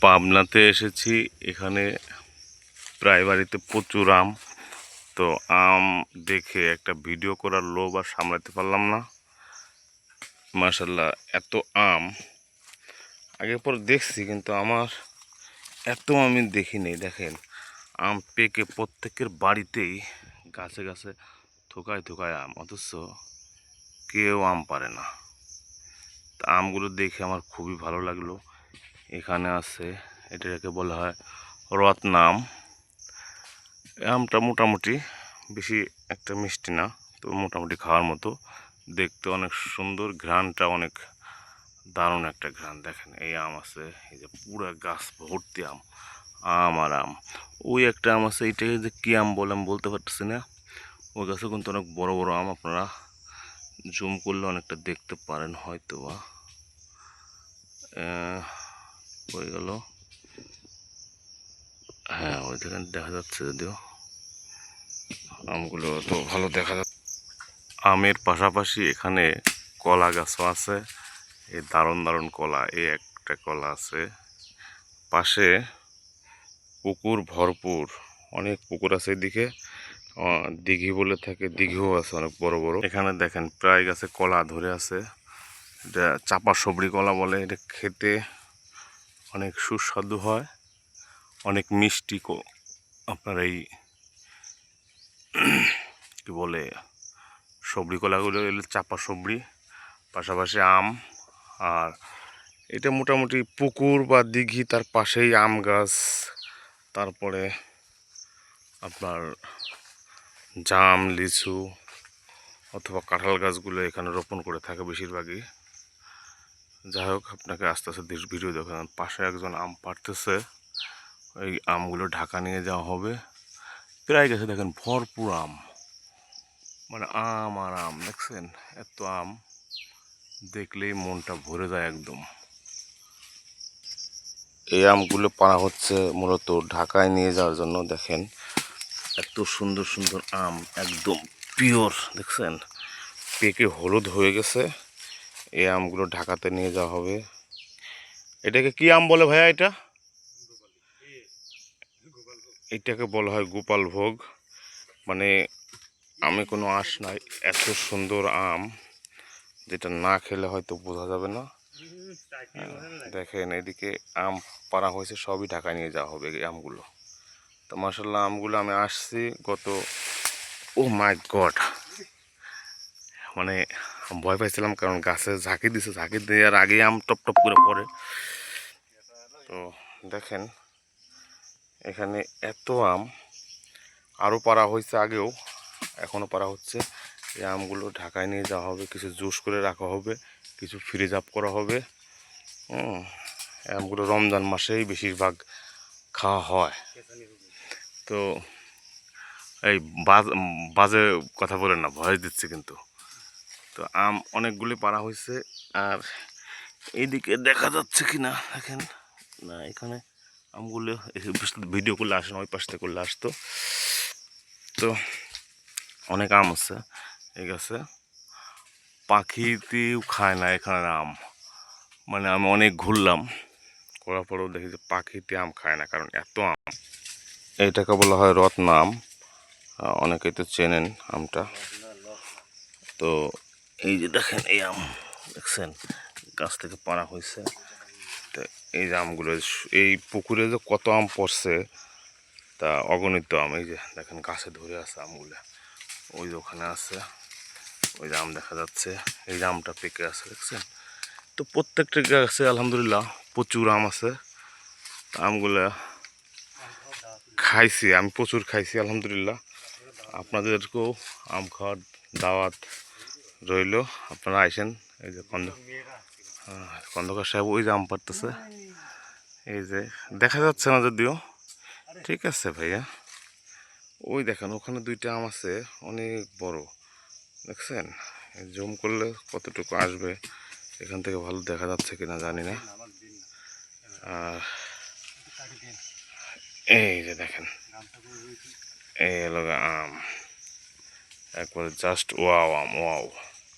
পাবনাতে এসেছি। এখানে প্রায় বাড়িতে প্রচুর আম। তো আম দেখে একটা ভিডিও করার লোভ আর সামলাতে পারলাম না। মাশাল্লাহ, এত আম আগে পর দেখছি, কিন্তু আমার এত আমি দেখিনি। দেখেন, আম পেকে প্রত্যেকের বাড়িতেই গাছে গাছে থোকায় থোকায় আম, অথচ কেউ আম পারে না। তা আমগুলো দেখে আমার খুবই ভালো লাগলো। এখানে আছে, এটাকে বলা হয় রত্না আম। আমটা মোটামুটি বেশি একটা মিষ্টি না, তো মোটামুটি খাওয়ার মতো। দেখতে অনেক সুন্দর, ঘ্রাণটা অনেক দারুণ একটা ঘ্রাণ। দেখেন, এই আম আছে, এই যে পুরো গাছ ভর্তি আম, আম আর আম। ওই একটা আম আছে, এইটাকে যে কী আম বলে আমি বলতে পারতেছি না। ওই গাছে কিন্তু অনেক বড় বড় আম, আপনারা জুম করলে অনেকটা দেখতে পারেন হয়তো বা। হয়ে গেল, হ্যাঁ ওই দেখেন দেখা যাচ্ছে, যদিও আমগুলো তো ভালো দেখা যাচ্ছে। আমের পাশাপাশি এখানে কলা গাছও আছে। এই দারুণ দারুণ কলা, এই একটা কলা আছে। পাশে পুকুর ভরপুর, অনেক পুকুর আছে এদিকে, দিঘি বলে থাকে, দিঘিও আছে অনেক বড় বড়। এখানে দেখেন প্রায় গাছে কলা ধরে আছে। এটা চাপা সবরি কলা বলে। এটা খেতে অনেক সুস্বাদু হয়, অনেক মিষ্টি। আপনার এই কি বলে, সবরি কলাগুলো এলে চাপা সবরি, পাশাপাশি আম। আর এটা মোটামুটি পুকুর বা দিঘি, তার পাশেই আম গাছ। তারপরে আপনার জাম, লিচু অথবা কাঁঠাল গাছগুলো এখানে রোপণ করে থাকে বেশিরভাগই। যাই হোক, আপনাকে আস্তে আস্তে ভিডিও দেখান। পাশে একজন আম পাড়তেছে, এই আমগুলো ঢাকা নিয়ে যাওয়া হবে। প্রায় গেছে, দেখেন ভরপুর আম, মানে আম আর আম। দেখছেন, এত আম দেখলেই মনটা ভরে যায় একদম। এই আমগুলো পাড়া হচ্ছে মূলত ঢাকায় নিয়ে যাওয়ার জন্য। দেখেন, এত সুন্দর সুন্দর আম, একদম পিওর। দেখছেন, পেকে হলুদ হয়ে গেছে। এই আমগুলো ঢাকাতে নিয়ে যাওয়া হবে। এটাকে কি আম বলে ভাইয়া? এটাকে বলা হয় গোপাল ভোগ। মানে আমি কোনো আঁশ নাই, এত সুন্দর আম, যেটা না খেলে হয়তো বোঝা যাবে না। দেখেন, এদিকে আম পাড়া হয়েছে, সবই ঢাকায় নিয়ে যাওয়া হবে এই আমগুলো। তো মাশাল্লাহ, আমগুলো আমি আসছি গত, ও মাই গড, মানে ভয় পাইছিলাম, কারণ গাছে ঝাঁকি দিছে, ঝাঁকি দেওয়ার আগেই আম টপ টপ করে পড়ে। তো দেখেন, এখানে এত আম আরও পাড়া হয়েছে আগেও, এখনও পাড়া হচ্ছে। এই আমগুলো ঢাকায় নিয়ে যাওয়া হবে, কিছু জুস করে রাখা হবে, কিছু ফ্রিজ আপ করা হবে। আমগুলো রমজান মাসেই বেশিরভাগ খাওয়া হয়। তো এই বাজে কথা বলেন না, ভয় দিচ্ছে কিন্তু। তো আম অনেকগুলি পাড়া হয়েছে। আর এইদিকে দেখা যাচ্ছে কি না দেখেন, না এখানে আমগুলো ভিডিও করলে আসে না, ওই পাশ থেকে করলে আসতো। তো অনেক আম আছে এই গাছে, পাখিতেও খায় না এখানে আম। মানে আমি অনেক ঘুরলাম, করার পরেও দেখি যে পাখিতে আম খায় না, কারণ এত আম। এইটাকে বলা হয় রত্না আম, অনেকেই তো চেনেন আমটা। তো এই যে দেখেন, এই আম দেখছেন, গাছ থেকে পাড়া হয়েছে। তো এই যে আমগুলো, এই পুকুরে যে কত আম পড়ছে তা অগণিত আম। এই যে দেখেন, গাছে ধরে আছে আমগুলো, ওই যে ওখানে আছে, ওই যে আম দেখা যাচ্ছে, এই যে আমটা পেকে আছে, দেখছেন। তো প্রত্যেকটা গাছে আলহামদুলিল্লাহ প্রচুর আম আছে। আমগুলা খাইছি, আমি প্রচুর খাইছি আলহামদুলিল্লাহ। আপনাদেরকেও আম খাওয়ার দাওয়াত রইল, আপনারা আইসেন। এই যে খন্দকার সাহেব ওই যে আম পাড়তেছে, এই যে দেখা যাচ্ছে না যদিও। ঠিক আছে ভাইয়া, ওই দেখেন ওখানে দুইটা আম আছে, অনেক বড়, দেখছেন। জুম করলে কতটুকু আসবে, এখান থেকে ভালো দেখা যাচ্ছে কিনা জানি না। আর এই যে দেখেন, এই হলো আম, একবারে জাস্ট ওয়াও আম, ওয়াও।